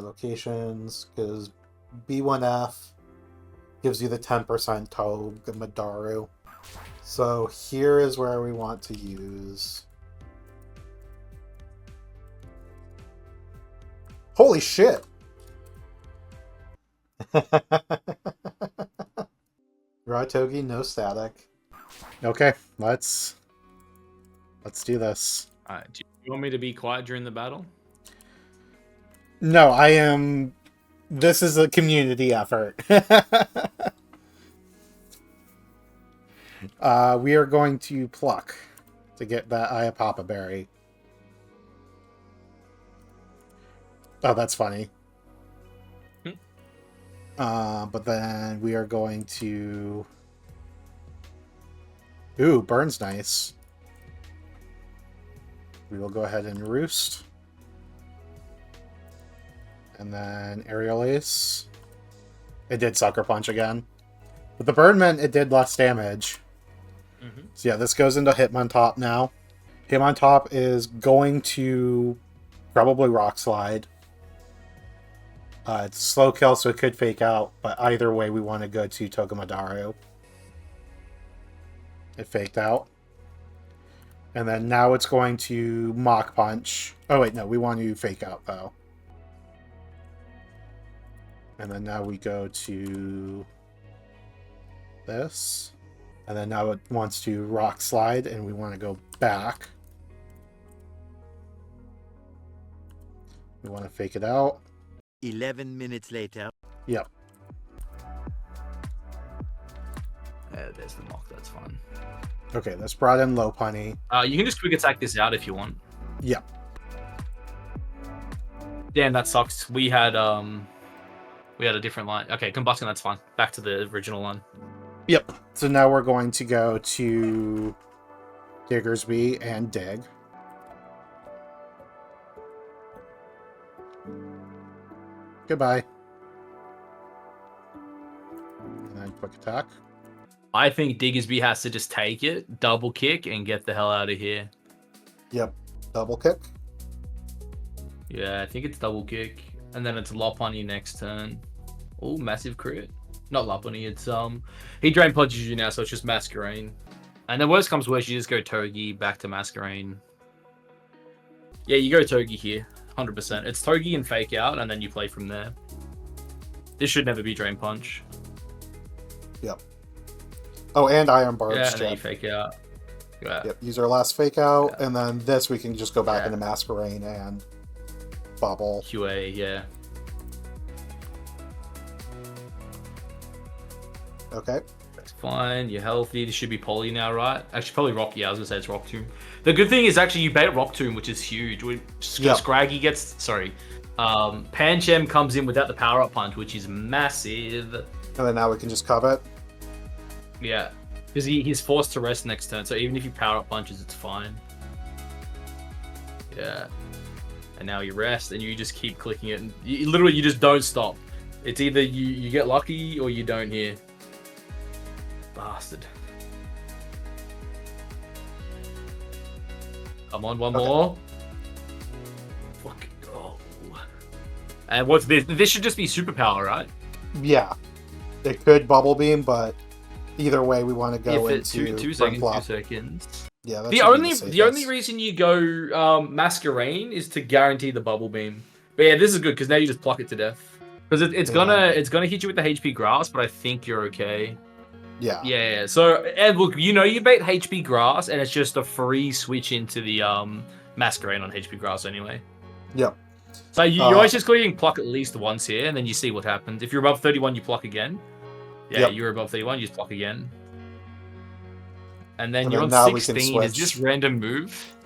locations, because B1F gives you the 10% Togedemaru. So here is where we want to use... Holy shit! Raw Togi, no static. Okay, let's do this. Do you want me to be quiet during the battle? No, I am... This is a community effort. We are going to pluck to get that Iapapa berry. Oh, that's funny. But then we are going to... Ooh, Burn's nice. We will go ahead and Roost. And then Aerial Ace. It did Sucker Punch again. But the burn meant it did less damage. Mm-hmm. So yeah, this goes into Hitmontop now. Hitmontop is going to probably Rock Slide. It's a slow kill, so it could fake out. But either way, we want to go to Togedemaru. It faked out. And then now it's going to Mach Punch. Oh wait, no, we want to fake out though. And then now we go to this. And then now it wants to Rock Slide, and we want to go back. We want to fake it out. 11 minutes later. Yep. There's the mock, that's fine. Okay, that's brought in Low Punny. You can just quick attack this out if you want. Yep. Damn, that sucks. We had a different line. Okay, Combustion, that's fine. Back to the original line. Yep. So now we're going to go to Diggersby and Dig. Goodbye. And then quick attack. I think Diggersby has to just take it, double kick, and get the hell out of here. Yep. Double kick. Yeah, I think it's double kick. And then it's Lopunny next turn. Oh, massive crit. Not Lopunny, it's he drain punches you now, so it's just Masquerain. And the worst comes worst, you just go Togi back to Masquerain. Yeah, you go Togi here. 100%. It's Togi and Fake Out, and then you play from there. This should never be Drain Punch. Yep. Oh, and Iron Barbs. Yeah, and then you Fake Out. Yeah. Yep, use our last Fake Out, and then this we can just go back into Masquerain and Bubble. QA, yeah. Okay. That's fine. You're healthy. This should be Poly now, right? Actually, probably Rock. Yeah, I was going to say it's Rock Tomb. The good thing is actually you bait Rock Tomb, which is huge. Scraggy gets... Sorry. Pancham comes in without the power-up punch, which is massive. And then now we can just cover it. Yeah. Because he's forced to rest next turn, so even if you power-up punches, it's fine. Yeah. And now you rest, and you just keep clicking it. And you just don't stop. It's either you get lucky, or you don't here. Bastard. Come on, one more. Fucking go. And what's this? This should just be superpower, right? Yeah. It could Bubble Beam, but either way we want to go into... Two seconds. Yeah, the only reason you go Masquerain is to guarantee the Bubble Beam. But yeah, this is good, because now you just pluck it to death. Because it's gonna hit you with the HP Grass, but I think you're okay. Yeah. Yeah. So, Ed, look, you bait HP Grass, and it's just a free switch into the Masquerain on HP Grass anyway. Yep. So you always just go and pluck at least once here, and then you see what happens. If you're above 31, you pluck again. Yeah, you're above 31, you just pluck again. And then you're on 16. Is this random move?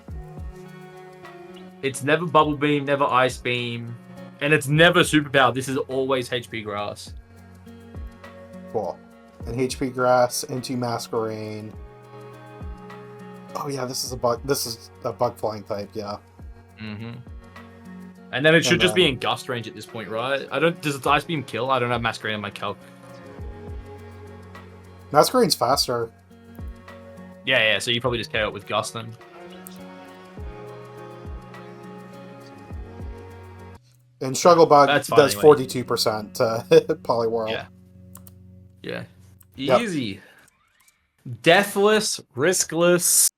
It's never Bubble Beam, never Ice Beam, and it's never Superpower. This is always HP Grass. Cool. And HP Grass into Masquerain. Oh yeah, this is a bug. This is a bug flying type. Yeah. Mm-hmm. And then it should just be in Gust range at this point, right? Does Ice Beam kill? I don't have Masquerain in my calc. Masquerain's faster. Yeah. So you probably just KO it with Gust then. And Struggle Bug That's fine does anyway. 42% Poliwhirl. Yeah. Yeah. Yep. Easy. Deathless, riskless.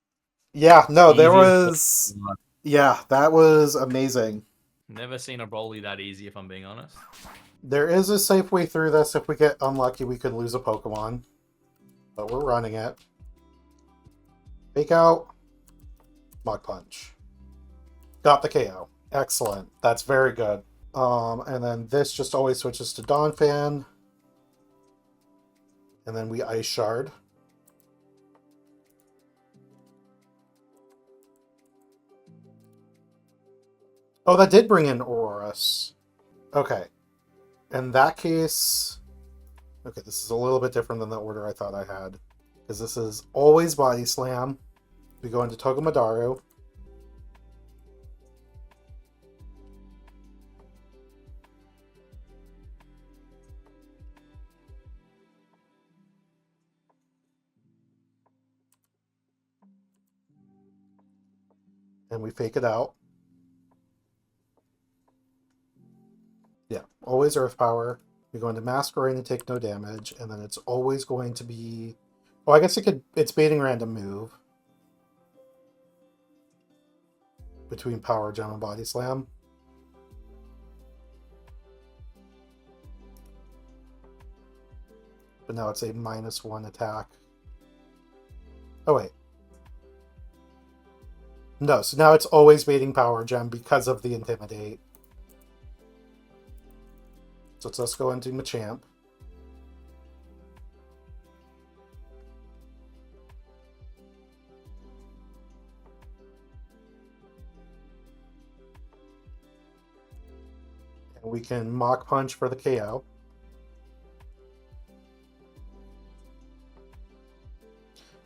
Yeah, no, there Easy as was... possible. Yeah, that was amazing. Never seen a Broly that easy, if I'm being honest. There is a safe way through this. If we get unlucky, we could lose a Pokemon. But we're running it. Fake out. Mach Punch. Got the KO. Excellent. That's very good. And then this just always switches to Donphan. And then we Ice Shard. Oh, that did bring in Aurorus. Okay. In that case... Okay, this is a little bit different than the order I thought I had. Because this is always Body Slam. We go into Togedemaru. And we fake it out. Yeah, always Earth Power. We go into Masquerade and take no damage, and then it's always going to be... Oh, I guess it's baiting random move. Between Power Gem and Body Slam. But now it's a -1 attack. Oh, wait. No, so now it's always baiting Power Gem because of the Intimidate. So let's go into Machamp. And we can Mach Punch for the KO.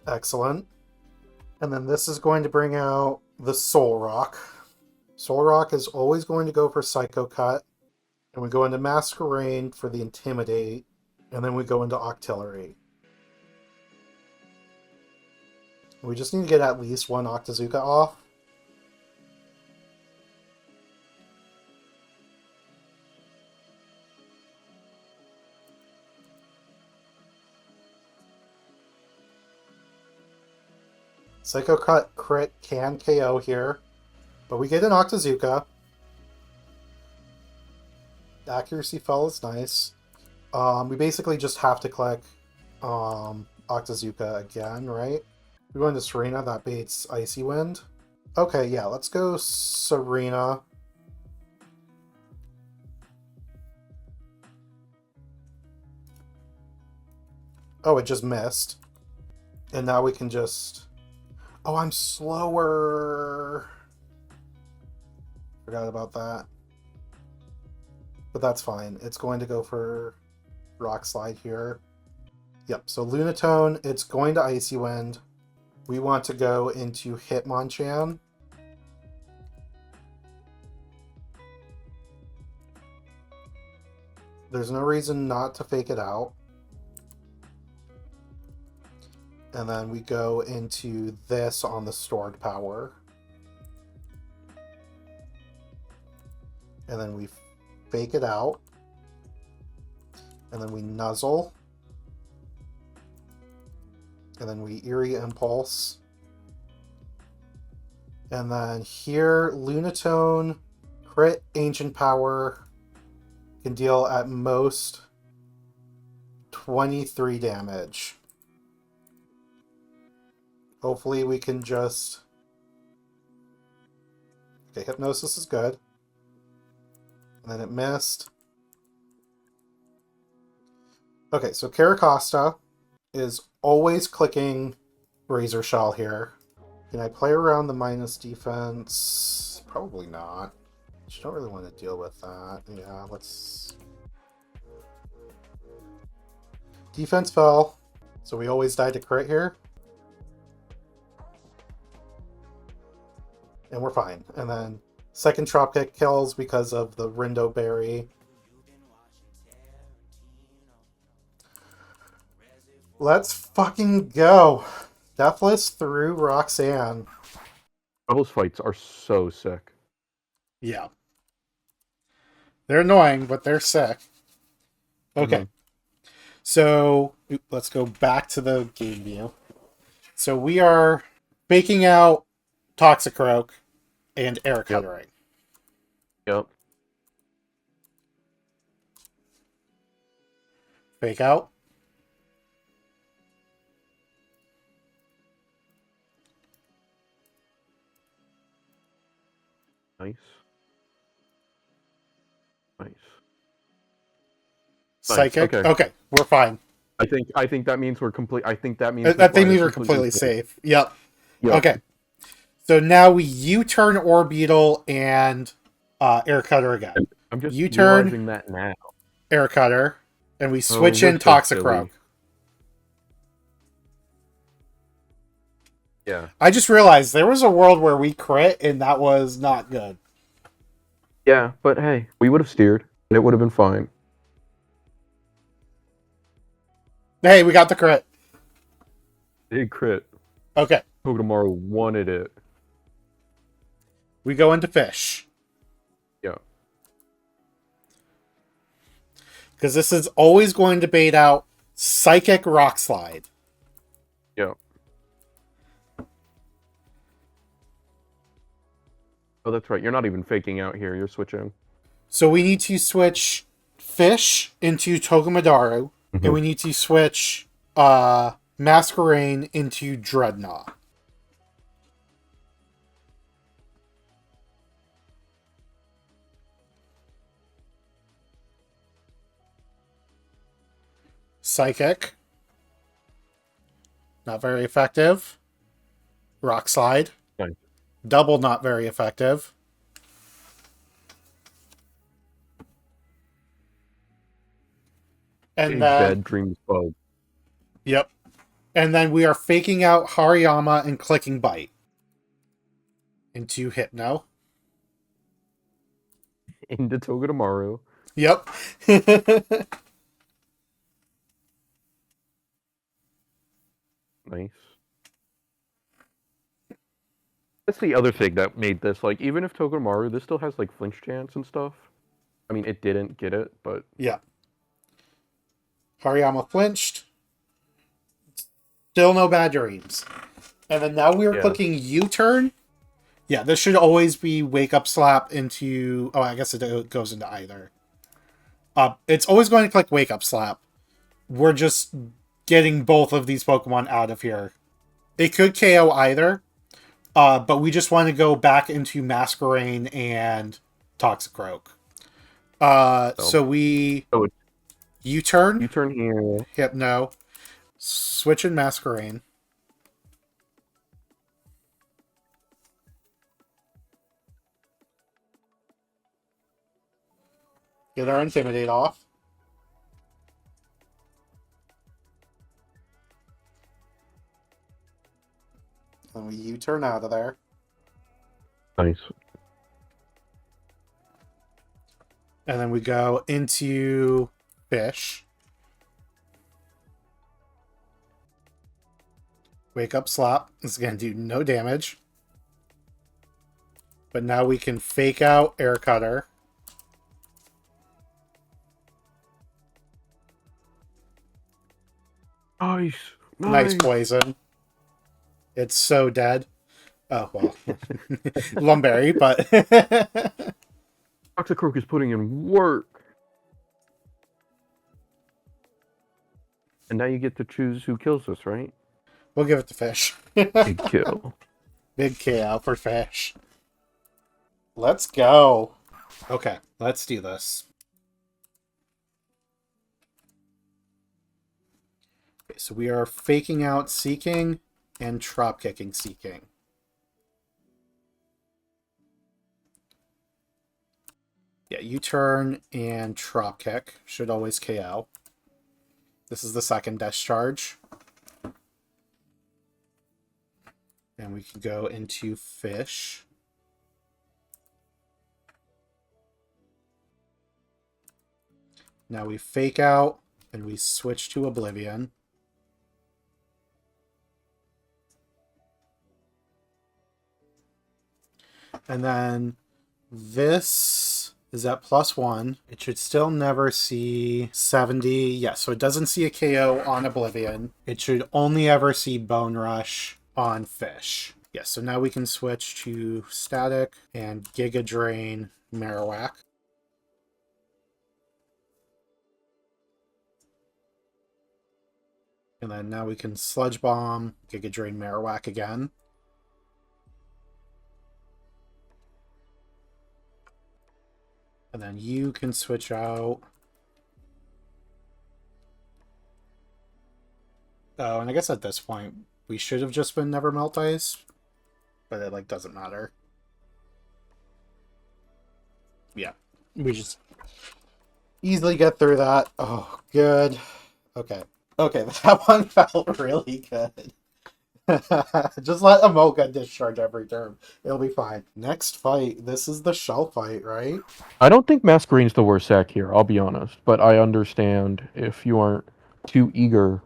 Excellent. And then this is going to bring out the Soul Rock. Soul Rock is always going to go for Psycho Cut. And we go into Masquerade for the Intimidate. And then we go into Octillery. We just need to get at least one Octazooka off. Psycho Cut crit can KO here. But we get an Octazooka. Accuracy fell is nice. We basically just have to click Octazooka again, right? We go into Serena, that baits Icy Wind. Okay, yeah, let's go Serena. Oh, it just missed. And now we can just... Oh, I'm slower! Forgot about that. But that's fine. It's going to go for Rock Slide here. Yep, so Lunatone, it's going to Icy Wind. We want to go into Hitmonchan. There's no reason not to fake it out. And then we go into this on the stored power. And then we fake it out. And then we nuzzle. And then we Eerie Impulse. And then here, Lunatone, crit Ancient Power, can deal at most 23 damage. Hopefully we can just... Okay, Hypnosis is good. And then it missed. Okay, so Caracosta is always clicking Razor Shell here. Can I play around the minus defense? Probably not. You don't really want to deal with that. Yeah, let's... Defense fell, so we always die to crit here. And we're fine. And then second Trop Kick kills because of the Rindo Berry. Let's fucking go. Deathless through Roxanne. Those fights are so sick. Yeah. They're annoying, but they're sick. Okay. So let's go back to the game view. So we are baking out Toxicroak and air cuttering. Yep. Fake out. Nice. Nice. Psychic. Okay. Okay, we're fine. I think that means we're complete. I think that means That thing fine. means It's we're completely safe. safe. Yep. Yep. Okay. So now we U-turn Orbeetle and Air Cutter again. I'm just U-turn, realizing that now. Air Cutter, and we switch we're in so Toxicroak. silly. Yeah. I just realized there was a world where we crit, and that was not good. Yeah, but hey, we would have steered, and it would have been fine. Hey, we got the crit. Big crit. Okay. Togedemaru wanted it. We go into fish. Yeah. Because this is always going to bait out Psychic Rock Slide. Yeah. Oh, that's right. You're not even faking out here. You're switching. So we need to switch fish into Togedemaru, and we need to switch Masquerain into Dreadnought. Psychic. Not very effective. Rock Slide. Nice. Double not very effective. And Big then... bad dreams bug. Yep. And then we are faking out Hariyama and clicking Bite. Into Hypno. Into Togedemaru. Yep. Nice. That's the other thing that made this, like, even if Togedemaru, this still has, like, flinch chance and stuff. I mean, it didn't get it, but... Yeah. Hariyama flinched. Still no bad dreams. And then now we are clicking U-turn. Yeah, this should always be Wake Up Slap into... Oh, I guess it goes into either. It's always going to click Wake Up Slap. We're just getting both of these Pokemon out of here. It could KO either. But we just want to go back into Masquerain and Toxicroak. So we... U-turn. U-turn here. Hypno. Switch in Masquerain. Get our Intimidate off. And we U-turn out of there. Nice. And then we go into fish. Wake Up Slap. This is going to do no damage. But now we can fake out Air Cutter. Nice. Nice poison. It's so dead. Oh, well. Lumberry, but... Toxicroak is putting in work. And now you get to choose who kills us, right? We'll give it to fish. Big kill. Big KO for fish. Let's go. Okay, let's do this. Okay, so we are faking out Seeking and Trop Kicking Seeking. Yeah, U-turn and Trop Kick should always KO. This is the second discharge. And we can go into fish. Now we fake out and we switch to Oblivion. And then this is at +1. It should still never see 70. Yeah, so it doesn't see a KO on Oblivion. It should only ever see Bone Rush on Fish. Yeah, so now we can switch to Static and Giga Drain Marowak. And then now we can Sludge Bomb, Giga Drain Marowak again. And then you can switch out. Oh, and I guess at this point, we should have just been Never Melt Ice. But it, like, doesn't matter. Yeah. We just easily get through that. Oh, good. Okay. Okay, that one felt really good. Just let Amoga discharge every turn. It'll be fine. Next fight. This is the shell fight, right? I don't think Masquerade's the worst sack here, I'll be honest. But I understand if you aren't too eager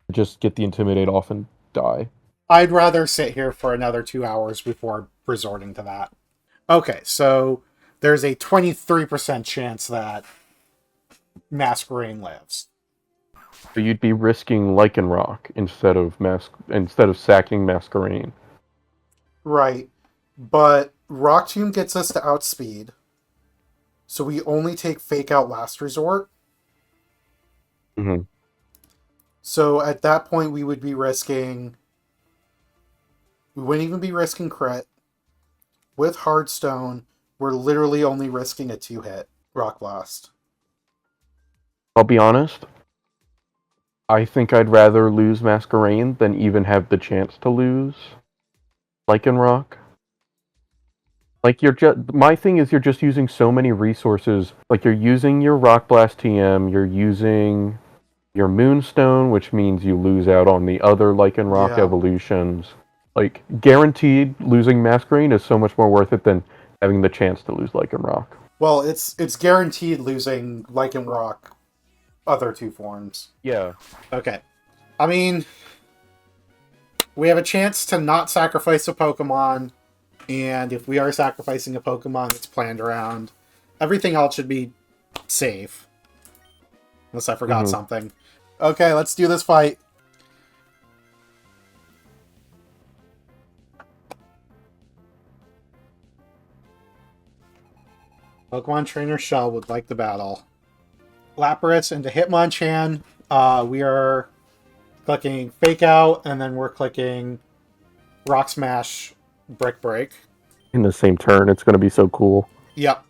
to just get the Intimidate off and die. I'd rather sit here for another 2 hours before resorting to that. Okay, so there's a 23% chance that Masquerade lives. So you'd be risking Lycanroc instead of sacking Masquerade. Right. But Rock Tomb gets us to outspeed. So we only take Fake Out Last Resort. Mm-hmm. So at that point we would be risking... We wouldn't even be risking crit. With Hearthstone, we're literally only risking a 2-hit Rock Blast. I'll be honest. I think I'd rather lose Masquerade than even have the chance to lose Lycanroc. Like, my thing is you're just using so many resources. Like, you're using your Rock Blast TM, you're using your Moonstone, which means you lose out on the other Lycanroc evolutions. Like, guaranteed losing Masquerade is so much more worth it than having the chance to lose Lycanroc. Well, it's guaranteed losing Lycanroc other 2 forms. Yeah. Okay. I mean, we have a chance to not sacrifice a Pokemon, and if we are sacrificing a Pokemon, it's planned around. Everything else should be safe. Unless I forgot something. Okay, let's do this fight. Pokemon Trainer Shell would like the battle. Lapras into Hitmonchan. We are clicking Fake Out, and then we're clicking Rock Smash, Brick Break. In the same turn, it's going to be so cool. Yep.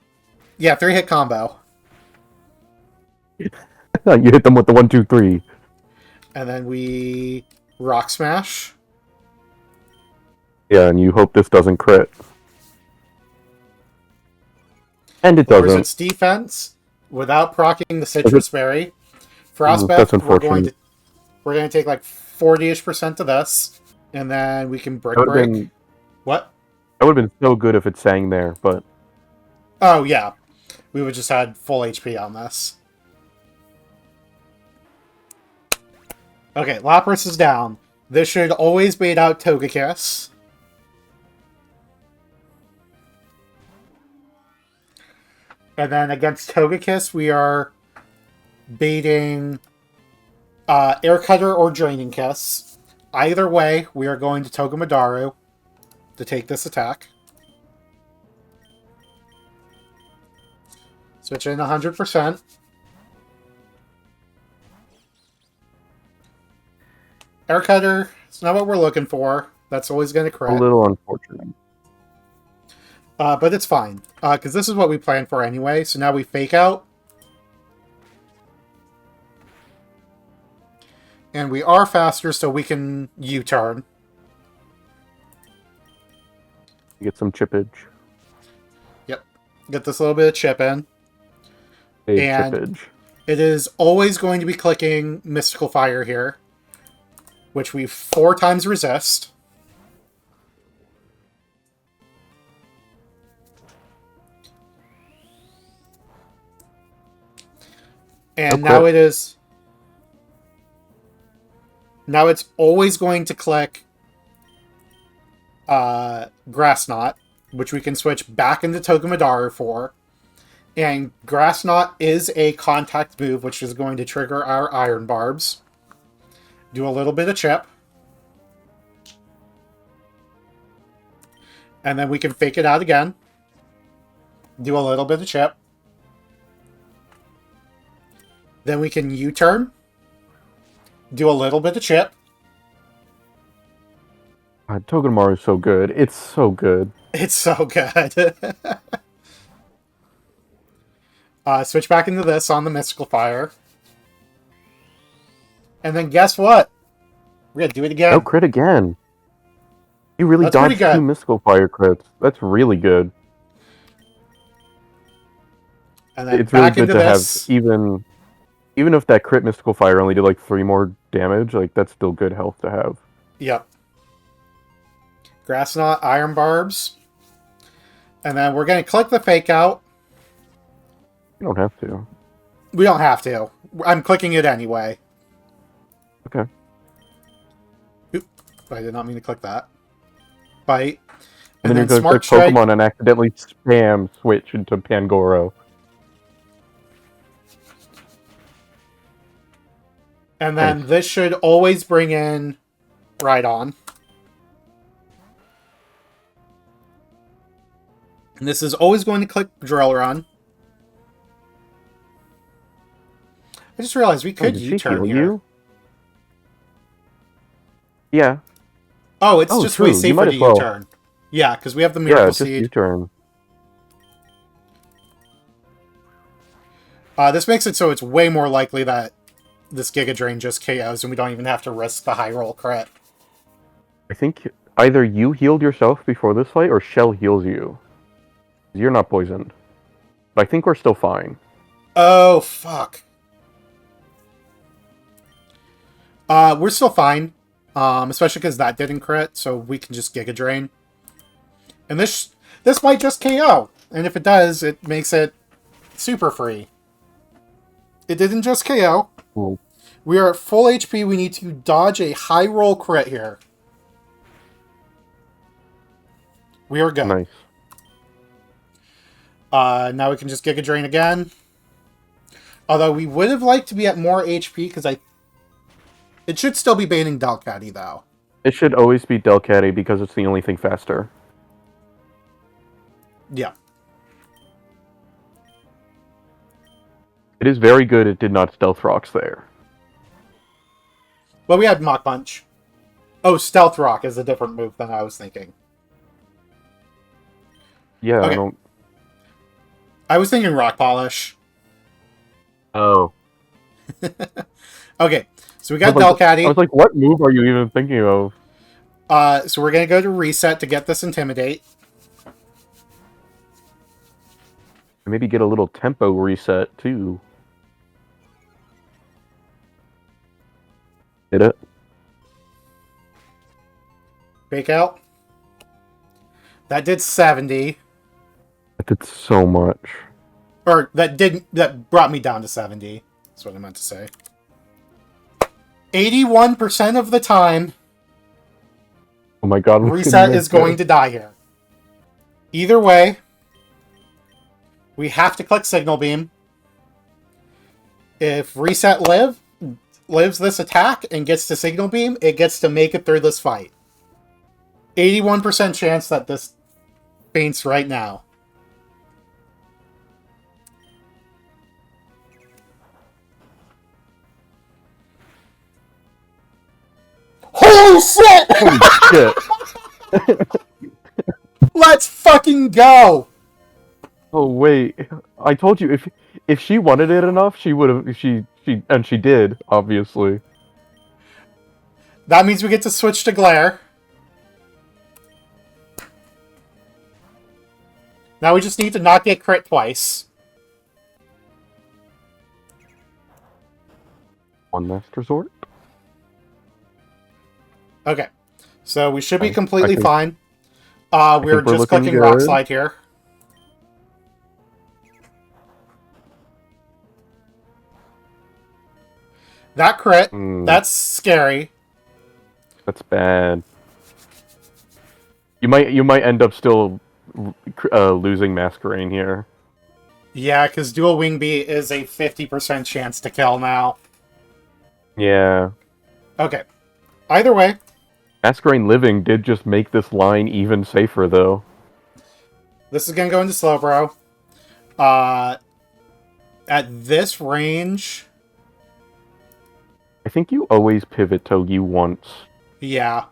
Yeah, 3-hit combo. You hit them with the 1, 2, 3. And then we Rock Smash. Yeah, and you hope this doesn't crit. And it doesn't. Its defense without proccing the Citrus Berry. Frostback, That's unfortunate. we're going to take like 40-ish% of this, and then we can Brick Break. What? That would have been so good if it sang there, but... Oh, yeah. We would just had full HP on this. Okay, Lapras is down. This should always bait out Togekiss. And then against Togekiss, we are baiting Air Cutter or Draining Kiss. Either way, we are going to Togedemaru to take this attack. Switch in 100%. Air Cutter, it's not what we're looking for. That's always going to crit. A little unfortunate. But it's fine, because this is what we planned for anyway. So now we Fake Out. And we are faster, so we can U-turn. Get some chippage. Yep. Get this little bit of chip in. And chippage. It is always going to be clicking Mystical Fire here, which we 4 times resist. And now it is... Now it's always going to click Grass Knot, which we can switch back into Togedemaru for. And Grass Knot is a contact move, which is going to trigger our Iron Barbs. Do a little bit of chip. And then we can fake it out again. Do a little bit of chip. Then we can U-turn. Do a little bit of chip. God, Togedemaru is so good. It's so good. It's so good. Switch back into this on the Mystical Fire. And then guess what? We're going to do it again. No crit again. You really That's pretty dodged good. 2 Mystical Fire crits. That's really good. And then It's really back good into to this. have, even if that crit Mystical Fire only did like 3 more damage, like that's still good health to have. Yep. Grass Knot, Iron Barbs. And then we're going to click the fake out. You don't have to. We don't have to. I'm clicking it anyway. Okay. Oop, I did not mean to click that. Bite. And then you're then going to Smart click Strike. Pokemon and accidentally spam switch into Pangoro. And then Nice. this should always bring in Rhydon. And this is always going to click Drill Run. I just realized we could Did she U-turn heal here. you? Yeah. Oh, it's Oh, just true. way You safer might to as well. U-turn. Yeah, because we have the Yeah, Miracle just Seed. U-turn. This makes it so it's way more likely that this Giga Drain just KOs and we don't even have to risk the high roll crit. I think either you healed yourself before this fight or Shell heals you. You're not poisoned. But I think we're still fine. Oh, fuck. We're still fine. Especially because that didn't crit, so we can just Giga Drain. And this might just KO. And if it does, it makes it super free. It didn't just KO. Cool. We are at full HP. We need to dodge a high roll crit here. We are good. Nice. Now we can just Giga Drain again. Although we would have liked to be at more HP because it should still be banning Delcatty though. It should always be Delcatty because it's the only thing faster. Yeah. It is very good it did not Stealth Rocks there. Well, we had Mach Punch. Oh, Stealth Rock is a different move than I was thinking. Yeah, Okay. I don't... I was thinking Rock Polish. Oh. Okay, so we got I Delcatty. was like, what move are you even thinking of? So we're going to go to Reset to get this Intimidate. Maybe get a little tempo reset, too. Hit it. Fake out. That did 70. That did so much. Or that brought me down to 70. That's what I meant to say. 81% of the time, Oh my god. Reset is going to die here. Either way, we have to click Signal Beam. If Reset lives this attack and gets to Signal Beam, it gets to make it through this fight. 81% chance that this faints right now. Holy shit! Holy shit. Let's fucking go! Oh wait. I told you if she wanted it enough, she would have she did, obviously. That means we get to switch to Glare. Now we just need to not get crit twice. One last resort. Okay. So we should be I completely think- fine. think We're we're just looking clicking Rock good. Slide here. That crit. That's scary. That's bad. You might end up still losing Masquerain here. Yeah, because dual wing beat is a 50% chance to kill now. Yeah. Okay. Either way, Masquerade Living did just make this line even safer, though. this is going to go into Slowbro. At this range, I think you always pivot Togi once. yeah.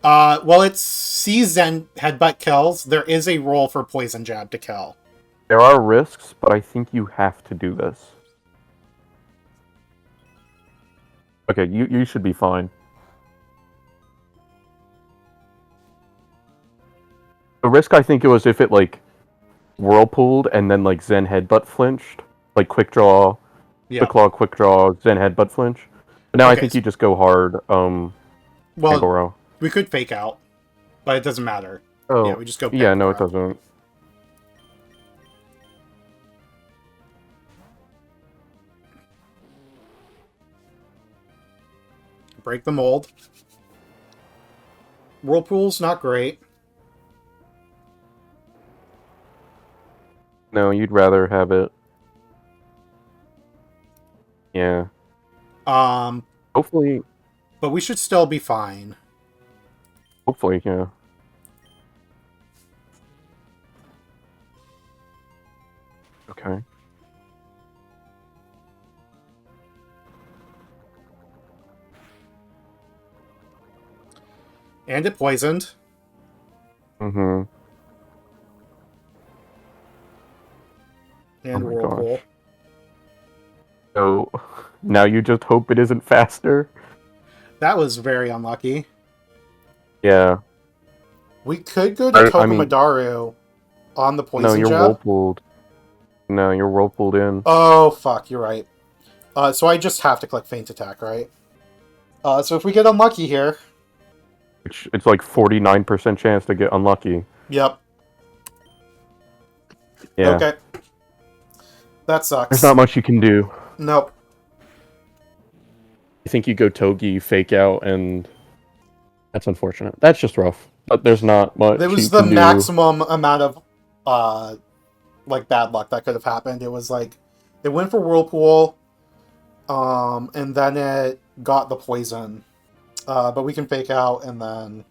Well, it's sees Zen headbutt kills. There is a roll for poison jab to kill. There are risks, but I think you have to do this. Okay, you should be fine. The risk, I think it was if it, like, whirlpooled and then, like, Zen headbutt flinched. Like, quick draw, Yeah. quick draw, Zen headbutt flinch. But now Okay, I think you just go hard, Well, Pangoro. we could fake out, but it doesn't matter. Oh, Yeah, we just go yeah, no, it Pangoro. doesn't. Break the mold. Whirlpool's not great. No, you'd rather have it. Yeah. Hopefully, But we should still be fine. yeah. Okay. And it poisoned. Mm-hmm. And Oh my Whirlpool. gosh. So, now you just hope it isn't faster? That was very unlucky. Yeah. We could go to I mean- Togedemaru on the No, poison you're jab. whirlpooled. No, you're whirlpooled in. Oh, fuck, you're right. So I just have to click Feint Attack, right? So if we get unlucky here... Which, it's like 49% chance to get unlucky. Yep. Yeah. Okay. That sucks. There's not much you can do. Nope. I think you go Togi, fake out, and... That's unfortunate. That's just rough. But there's not much There was you the can do. maximum amount of, like, bad luck that could have happened. It was like, it went for Whirlpool, and then it got the poison. But we can fake out, and then...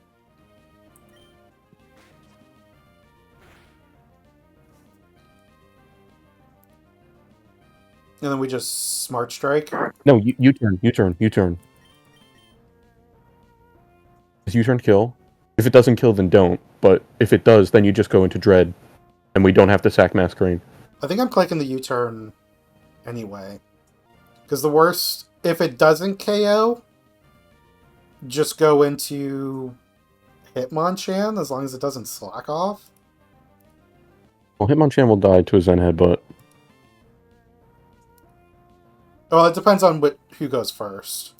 And then we just Smart Strike. No, U-turn. Does U-turn kill? If it doesn't kill, then don't. But if it does, then you just go into Dread. And we don't have to sack Masquerade. I think I'm clicking the U-turn anyway. Because the worst, if it doesn't KO, just go into Hitmonchan as long as it doesn't slack off. Well, Hitmonchan will die to a Zen Headbutt. Well, it depends on who goes first.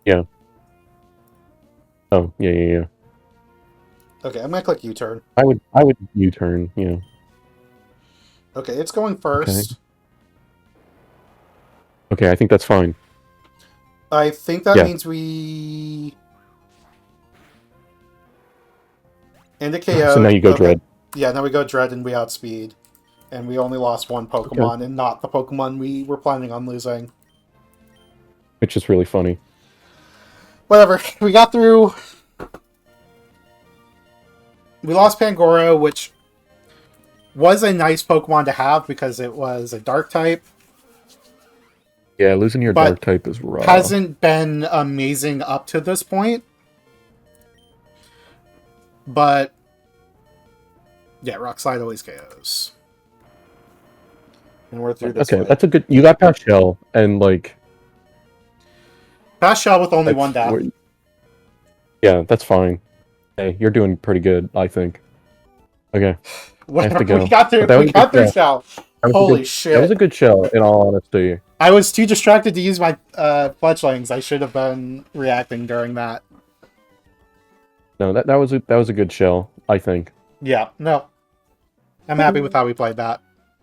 Yeah. Oh, yeah. Okay, I'm gonna click U-turn. I would U-turn, yeah. Okay, it's going first. Okay, I think that's fine. I think that Yeah. means we... And a KO. So now you go Okay. Dread. Yeah, now we go Dread and we outspeed. And we only lost one Pokemon, and not the Pokemon we were planning on losing. Which is really funny. Whatever, we got through... We lost Pangoro, which was a nice Pokemon to have because it was a Dark type. Yeah, losing your But Dark type is rough. Hasn't been amazing up to this point. But... Yeah, Rock Slide always KOs. And we're through this Okay, way. that's a good... You got past Shell, and, like... Past Shell with only that's one down. where- Yeah, that's fine. Hey, you're doing pretty good, I think. Okay. Whatever, to go. we got through, But that was we got good through Shell. That was a Holy good- shit. That was a good Shell, in all honesty. I was too distracted to use my fletchlings. I should have been reacting during that. No, that was a good Shell, I think. Yeah, no. I'm happy with how we played that.